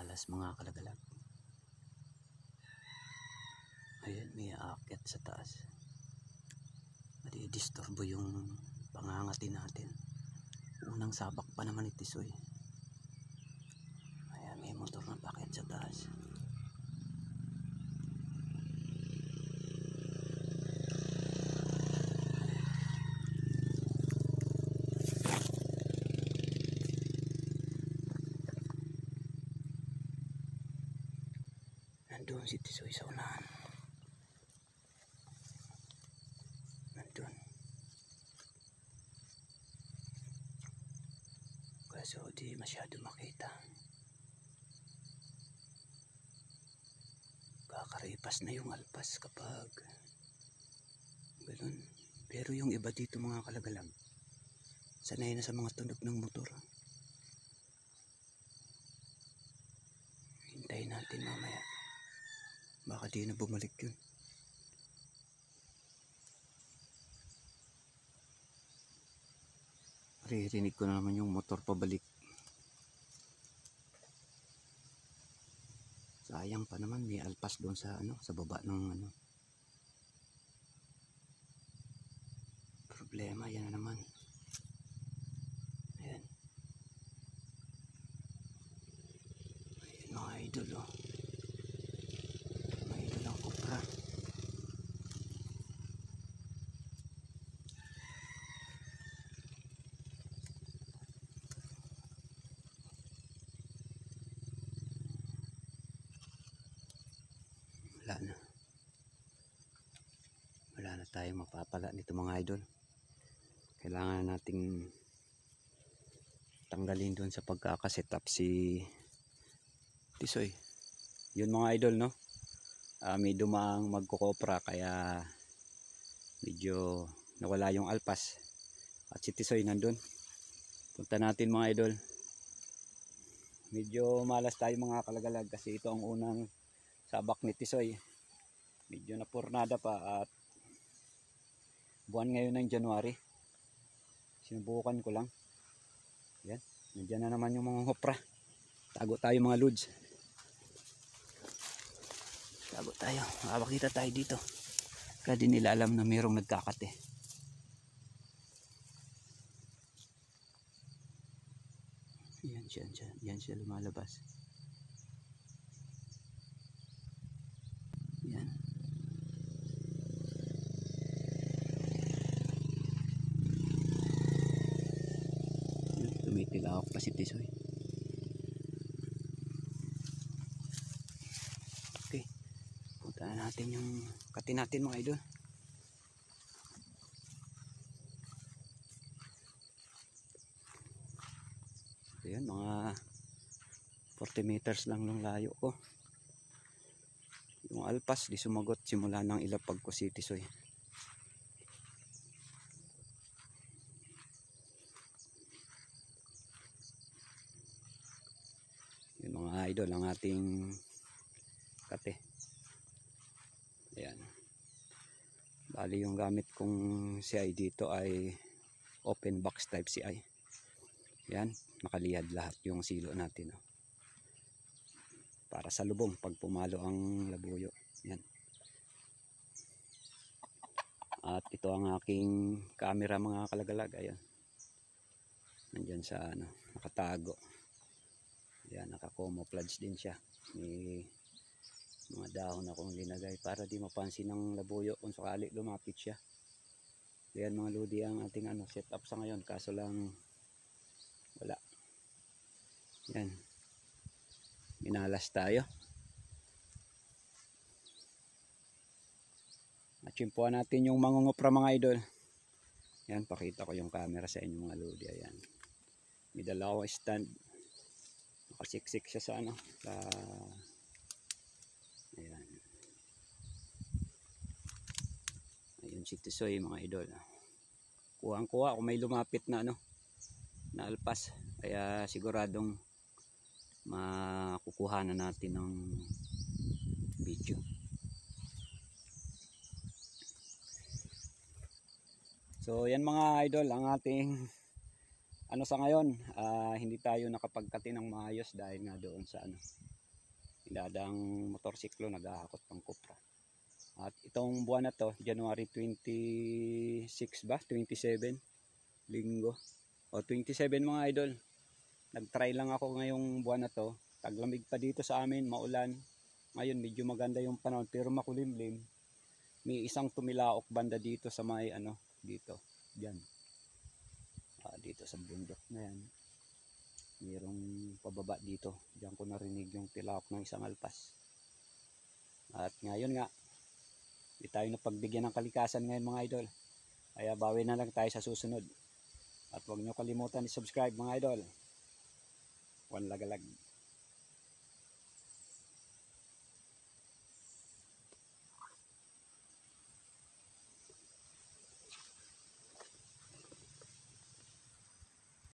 malas mga kalagalag. Ayan, may aakyat sa taas. Madi-disturbo yung pangangati natin. Unang sabak pa naman ni Tisoy. Ayan, may motor na paakyat sa taas. Nandun si Tisoy sa unahan. Nandun. Kaso di masyado makita. Kakaripas na yung alpas kapag ganun. Pero yung iba dito mga kalagalag, sanay na sa mga tunog ng motor. Hintayin natin mamaya. Baka di na bumalik yun. Maririnig ko na naman yung motor pabalik. Sayang pa naman, may alpas doon sa sa baba ng problema. Yan na naman. Ayan. Ayan mga idol, oh. Mga idol ang Cupra. Wala na tayong mapapala nito mga idol. Kailangan nating tanggalin doon sa pagkakasetup si Tisoy. Yun mga idol, no? May dumaang magkukopra kaya medyo nawala yung alpas. At si Tisoy nandun. Punta natin mga idol. Medyo malas tayo mga kalagalag kasi ito ang unang sabak ni Tisoy. Medyo napurnada pa at buwan ngayon ng January. Sinubukan ko lang. Yan. Nandiyan na naman yung mga hopra. Tago tayo mga lods. Tago tayo. Makakita tayo dito. Kaya di nila alam na mayroong nagkakate. Yan siya. Yan siya lumalabas. Yan. Tumitilawak pa si Tisoy. Okay. Punta na natin yung kati natin mga idol. Ayan, mga 40 meters lang ng layo ko. Yung alpas di sumagot simula ng ilapag ko si Tisoy. Yung mga idol ang ating kate. Ayan. Bali yung gamit kong CI dito ay open box type CI. Ayan, nakalihad lahat yung silo natin, oh. Para sa lubong pag pumalo ang labuyo. Yan. At ito ang aking camera mga kalagalag. Ayan. Nandyan sa nakatago. Ayan, naka-camouflage din siya. May mga dahon akong linagay para di mapansin ng labuyo kung sakali lumapit siya. Ayan mga lodi ang ating setup sa ngayon. Kaso lang wala. Yan. Minalas tayo. Atsimpuan natin yung mangungupra mga idol. Yan, pakita ko yung camera sa inyo mga lodi. Ayan. May dalawa stand. Nakasiksik siya sa sa ayan. Ayun si Tisoy mga idol. Kuhang-kuha kung may lumapit na na alpas. Kaya siguradong makukuha na natin ng video. So yan mga idol ang ating sa ngayon. Hindi tayo nakapagkati ng maayos dahil nga doon sa Idadang motorsiklo, naghahakot pang kupra. At itong buwan na to, January 26 ba? 27, linggo. O 27 mga idol. Nag-try lang ako ngayong buwan na to. Taglamig pa dito sa amin, maulan. Ngayon medyo maganda yung panahon pero makulimlim. May isang tumilaok banda dito sa may dito. Diyan. Dito sa bundok na yan. Mayroong pababa dito. Diyan ko narinig yung tilaok ng isang alpas. At ngayon nga, di tayo napagbigyan ng kalikasan ngayon mga idol. Kaya bawi na lang tayo sa susunod. At huwag nyo kalimutan i-subscribe mga idol. One Lagalag.